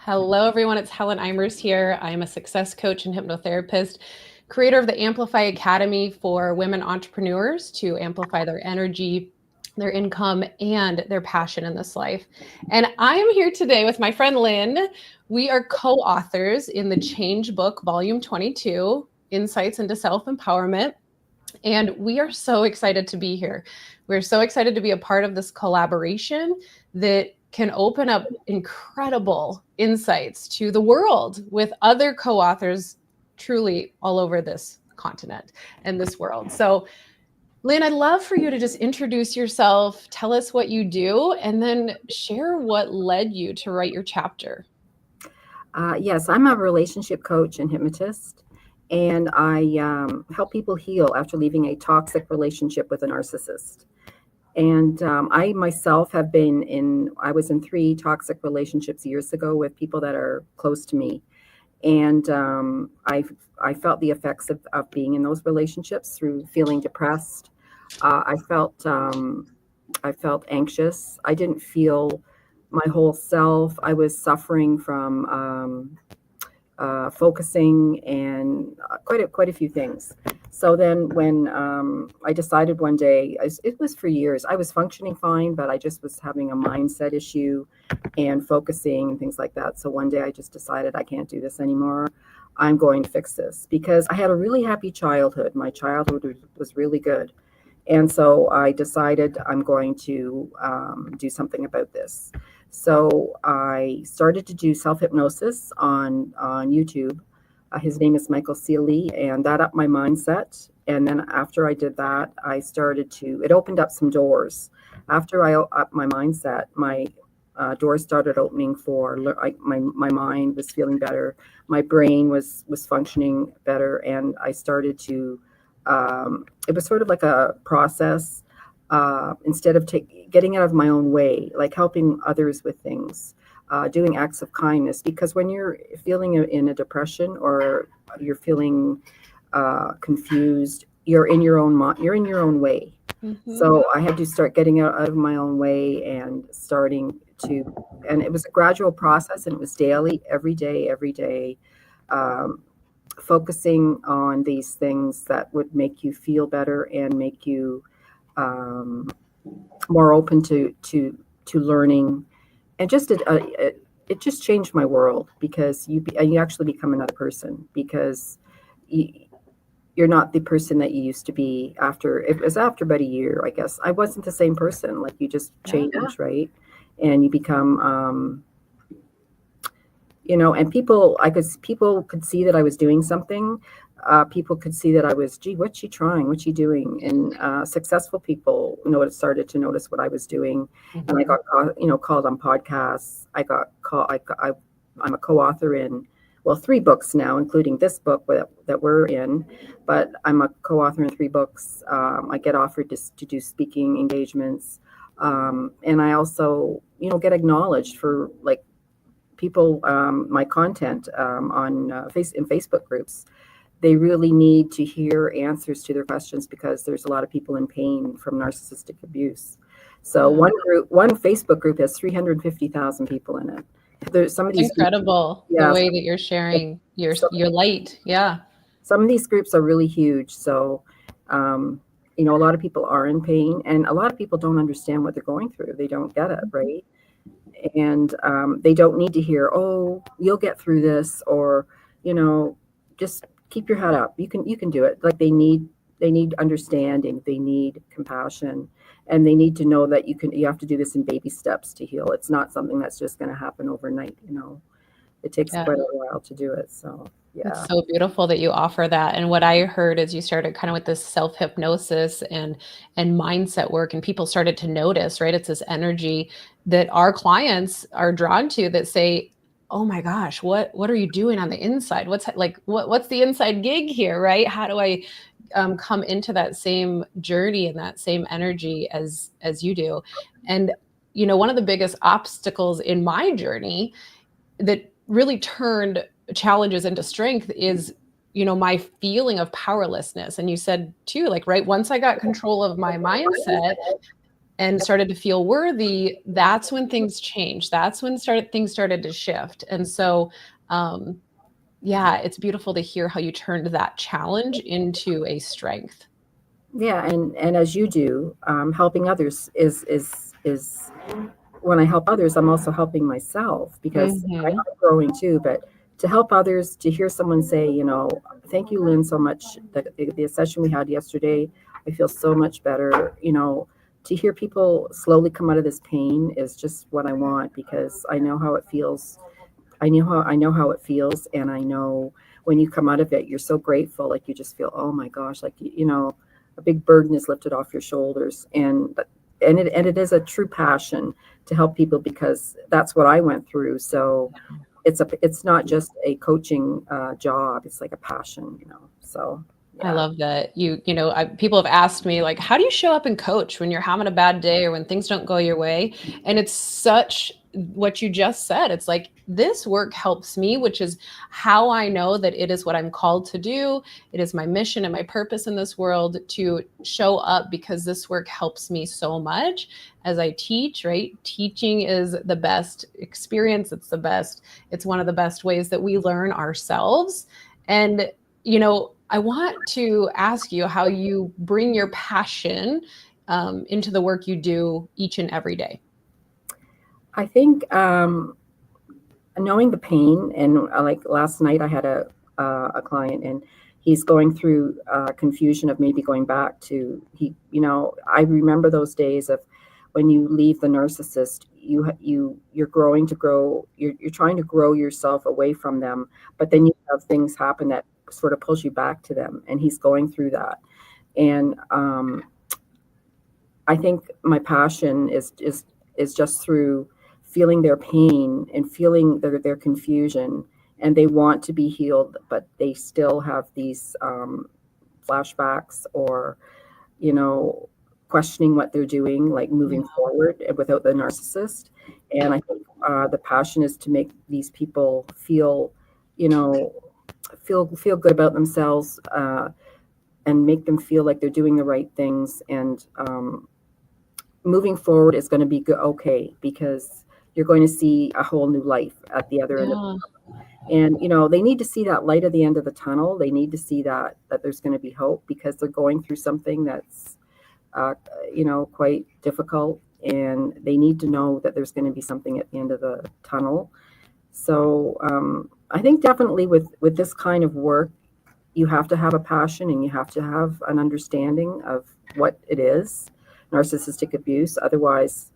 Hello, everyone. It's Helen Eimers here. I'm a success coach and hypnotherapist, creator of the Amplify Academy for women entrepreneurs to amplify their energy, their income, and their passion in this life. And I am here today with my friend Lynn. We are co-authors in the Change Book, Volume 22, Insights into Self-Empowerment. And we are so excited to be here. We're so excited to be a part of this collaboration that can open up incredible insights to the world with other co-authors truly all over this continent and this world. So, Lynn, I'd love for you to just introduce yourself, tell us what you do, and then share what led you to write your chapter. Yes, I'm a relationship coach and hypnotist, and I help people heal after leaving a toxic relationship with a narcissist. And I myself I was in 3 toxic relationships years ago with people that are close to me. And I felt the effects of being in those relationships through feeling depressed. I felt anxious. I didn't feel my whole self. I was suffering from focusing and quite a few things. So then when I decided one day, it was for years, I was functioning fine, but I just was having a mindset issue and focusing and things like that. So one day I just decided I can't do this anymore. I'm going to fix this because I had a really happy childhood. My childhood was really good. And so I decided I'm going to do something about this. So I started to do self-hypnosis on YouTube. His name is Michael Sealy, and that upped my mindset. And then after I did that, it opened up some doors. After I upped my mindset, my doors started opening my mind was feeling better. My brain was functioning better. And I started to, it was sort of like a process. Instead of getting out of my own way, like helping others with things, doing acts of kindness. Because when you're feeling in a depression or you're feeling confused, you're in your own way. Mm-hmm. So I had to start getting out of my own way and and it was a gradual process, and it was daily, every day. Focusing on these things that would make you feel better and make you more open to learning, and it just changed my world because you actually become another person because you're not the person that you used to be after. It was after about a year, I guess. I wasn't the same person. Like you just change, right? And you become, and people could see that I was doing something. People could see that I was, gee, what's she trying? What's she doing? And successful people, started to notice what I was doing. Mm-hmm. And I got, called on podcasts. I'm a co-author in, 3 books now, including this book that we're in. But I'm a co-author in 3 books. I get offered to do speaking engagements. And I also, get acknowledged for like people, my content on in Facebook groups. They really need to hear answers to their questions because there's a lot of people in pain from narcissistic abuse. So one Facebook group has 350,000 people in it. There's some of these incredible groups, the way that you're sharing your light. Yeah. Some of these groups are really huge. So, a lot of people are in pain, and a lot of people don't understand what they're going through. They don't get it, right? And they don't need to hear, oh, you'll get through this, or, just keep your head up. You can do it. Like they need understanding. They need compassion, and they need to know that you have to do this in baby steps to heal. It's not something that's just going to happen overnight. It takes quite a while to do it. So yeah. It's so beautiful that you offer that. And what I heard is you started kind of with this self-hypnosis and mindset work, and people started to notice, right? It's this energy that our clients are drawn to that say, oh my gosh, what are you doing on the inside? What's the inside gig here, right? How do I come into that same journey and that same energy as you do? And, one of the biggest obstacles in my journey that really turned challenges into strength is, my feeling of powerlessness. And you said too, like, right, once I got control of my mindset, and started to feel worthy, that's when things changed. That's when things started to shift. And so, yeah, it's beautiful to hear how you turned that challenge into a strength. Yeah, and as you do, helping others is when I help others, I'm also helping myself because I'm Hmm. growing too. But to help others, to hear someone say, thank you, Lynn, so much. The session we had yesterday, I feel so much better. To hear people slowly come out of this pain is just what I want because I know how it feels. I know how it feels, and I know when you come out of it, you're so grateful. Like you just feel, oh my gosh, like a big burden is lifted off your shoulders, and it is a true passion to help people because that's what I went through. So it's not just a coaching job; it's like a passion. So I yeah. love that. People have asked me, like, how do you show up and coach when you're having a bad day or when things don't go your way? And it's such what you just said. It's like, this work helps me, which is how I know that it is what I'm called to do. It is my mission and my purpose in this world to show up because this work helps me so much as I teach, right? Teaching is the best experience. It's one of the best ways that we learn ourselves. And I want to ask you how you bring your passion into the work you do each and every day. I think knowing the pain and like last night I had a client and he's going through confusion of maybe going back to I remember those days of when you leave the narcissist, you're growing to grow, you're trying to grow yourself away from them, but then you have things happen that sort of pulls you back to them, and he's going through that. And I think my passion is just through feeling their pain and feeling their confusion, and they want to be healed, but they still have these flashbacks or you know questioning what they're doing, like Yeah. moving forward without the narcissist. And I think the passion is to make these people feel, you know, feel good about themselves, and make them feel like they're doing the right things, and moving forward is going to be good, okay, because you're going to see a whole new life at the other end of Yeah. it. And they need to see that light at the end of the tunnel. They need to see that there's going to be hope because they're going through something that's uh, quite difficult, and they need to know that there's going to be something at the end of the tunnel. So I think definitely with this kind of work, you have to have a passion and you have to have an understanding of what it is, narcissistic abuse. Otherwise,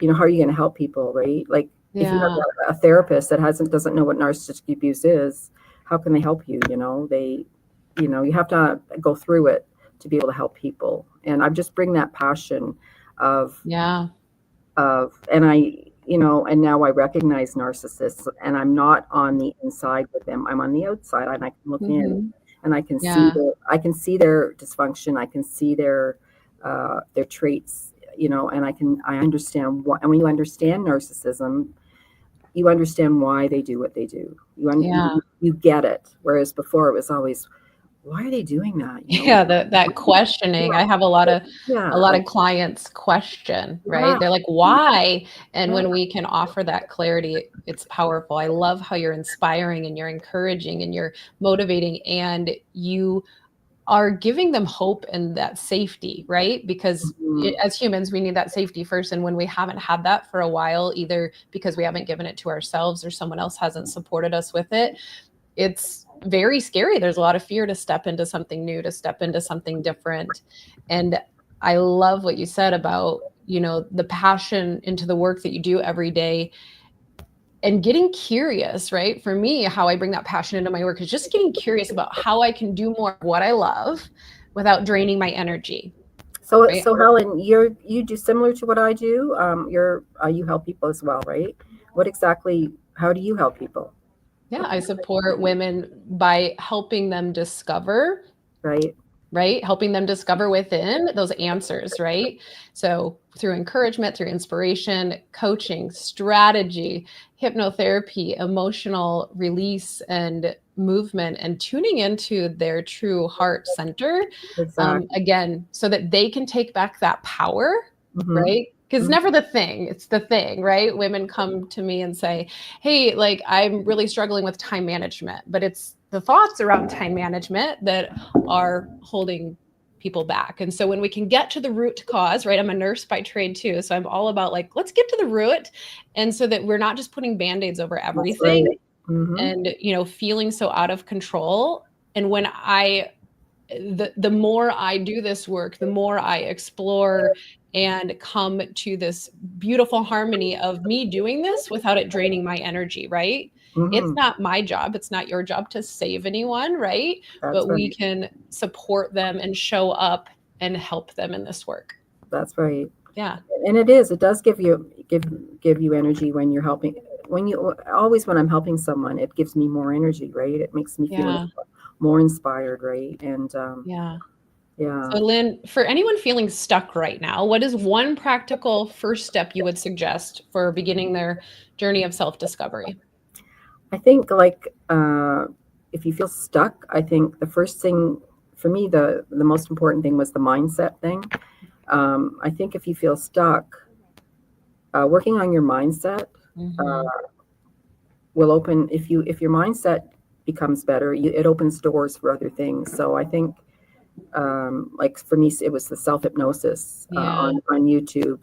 how are you going to help people, right? Like if you have Yeah. a therapist that doesn't know what narcissistic abuse is, how can they help you? You have to go through it to be able to help people. And I just bring that passion of Yeah. and and now I recognize narcissists, and I'm not on the inside with them. I'm on the outside, and I can look in, Hmm. and I can see Yeah. their dysfunction. I can see their traits, and I understand what. And when you understand narcissism, you understand why they do what they do. Yeah. You get it. Whereas before it was always, why are they doing that? Yeah. That questioning. I have a Yeah, lot like of clients question, yeah, right? They're like, why? And yeah. when we can offer that clarity, it's powerful. I love how you're inspiring and you're encouraging and you're motivating, and you are giving them hope and that safety, right? Because Mhm. as humans, we need that safety first. And when we haven't had that for a while, either because we haven't given it to ourselves or someone else hasn't supported us with it, it's very scary. There's a lot of fear to step into something new, to step into something different. And I love what you said about, the passion into the work that you do every day and getting curious, right? For me, how I bring that passion into my work is just getting curious about how I can do more of what I love without draining my energy, right? So Helen, you do similar to what I do. You help people as well, right? What exactly? How do you help people? Yeah, I support women by helping them discover, Right? right? Helping them discover within those answers, right? So through encouragement, through inspiration, coaching, strategy, hypnotherapy, emotional release and movement, and tuning into their true heart center, Exactly. again, so that they can take back that power, right? Because Mhm. never the thing, it's the thing, right? Women come to me and say, hey, like I'm really struggling with time management, but it's the thoughts around time management that are holding people back. And so when we can get to the root cause, right? I'm a nurse by trade too. So I'm all about like, let's get to the root. And so that we're not just putting band-aids over That's right. everything Mhm. and, feeling so out of control. And when the more I do this work, the more I explore and come to this beautiful harmony of me doing this without it draining my energy, right? It's Mhm. not my job. It's not your job to save anyone, right? That's But we right. can support them and show up and help them in this work. That's right. Yeah. And it does give you energy when you're helping. When I'm helping someone, it gives me more energy, right? It makes me feel Yeah. more inspired, right? And Yeah. yeah, So, Lynn, for anyone feeling stuck right now, what is one practical first step you would suggest for beginning their journey of self-discovery? I think like if you feel stuck, I think the first thing for me, the most important thing was the mindset thing. I think if you feel stuck, working on your mindset uh, Mhm. will open. If your mindset becomes better, it opens doors for other things. So I think like for me, it was the self hypnosis Yeah. on YouTube.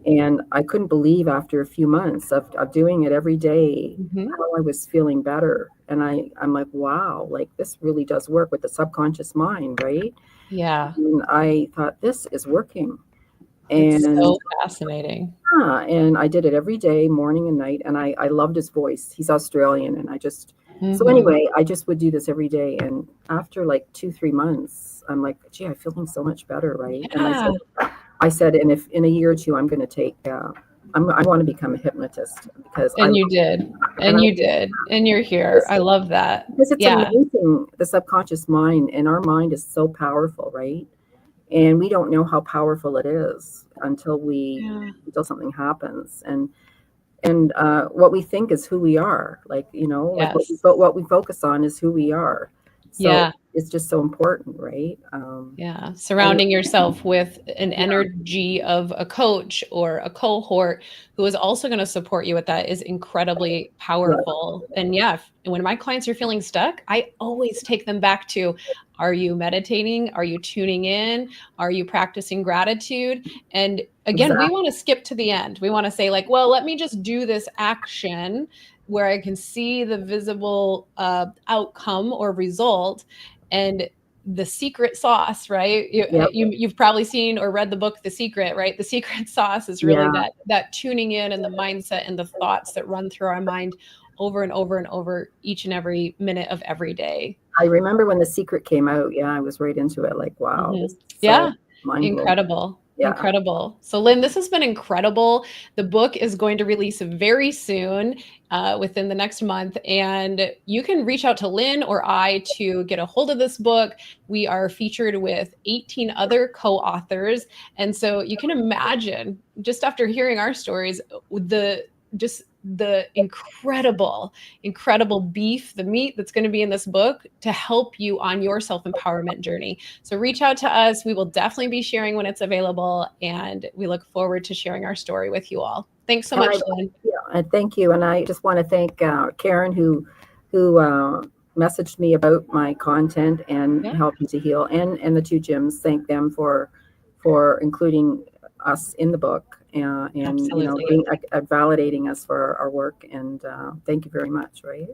And I couldn't believe after a few months of doing it every day Mhm. how I was feeling better. And I'm like, wow, like this really does work with the subconscious mind, right? Yeah. And I thought, this is working. It's And so fascinating. and I did it every day, morning and night. And I loved his voice. He's Australian. And so Mhm. anyway, I just would do this every day. And after like 2, 3 months, I'm like, gee, I'm feeling so much better, right? And Yeah. I said, and if in a year or two, I'm going to take, I want to become a hypnotist because I And you did. and And I you did. And you're here. because I love that. because it's Yeah. amazing the subconscious mind, and our mind is so powerful, right? And we don't know how powerful it is Yeah. until something happens, and what we think is who we are, like like Yes. what we focus on is who we are. So Yeah. it's just so important, right? Yeah, And surrounding yourself with an yeah, energy of a coach or a cohort who is also going to support you with that is incredibly yeah, powerful. And yeah, when my clients are feeling stuck, I always take them back to, are you meditating? Are you tuning in? Are you practicing gratitude? And again, we exactly. want to skip to the end. We want to say like, well, let me just do this action where I can see the visible outcome or result. And the secret sauce, right? Yep. You've probably seen or read the book The Secret, right? The secret sauce is really Yeah. that tuning in and the mindset and the thoughts that run through our mind over and over and over each and every minute of every day. I remember when The Secret came out. Yeah, I was right into it. Like, wow, this Mhm. is so Yeah, mind blowing. incredible. Yeah. Incredible. So, Lynn, this has been incredible. The book is going to release very soon, within the next month. And you can reach out to Lynn or I to get a hold of this book. We are featured with 18 other co authors. And so you can imagine, just after hearing our stories, just the incredible beef, the meat that's going to be in this book to help you on your self empowerment journey. So reach out to us. We will definitely be sharing when it's available. And we look forward to sharing our story with you all. Thanks so And much, Lynn. yeah, and thank you. And I just want to thank Karen who messaged me about my content and Yeah, helped me to heal, and the two gyms. Thank them for including us in the book and absolutely. being validating us for our work. And thank you very much. Right?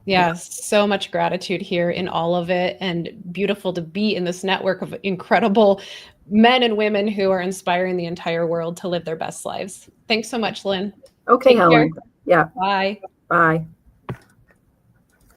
Yeah. Yeah, so much gratitude here in all of it, and beautiful to be in this network of incredible men and women who are inspiring the entire world to live their best lives. Thanks so much, Lynn. Okay, Take care. Helen. Yeah. Bye. Bye.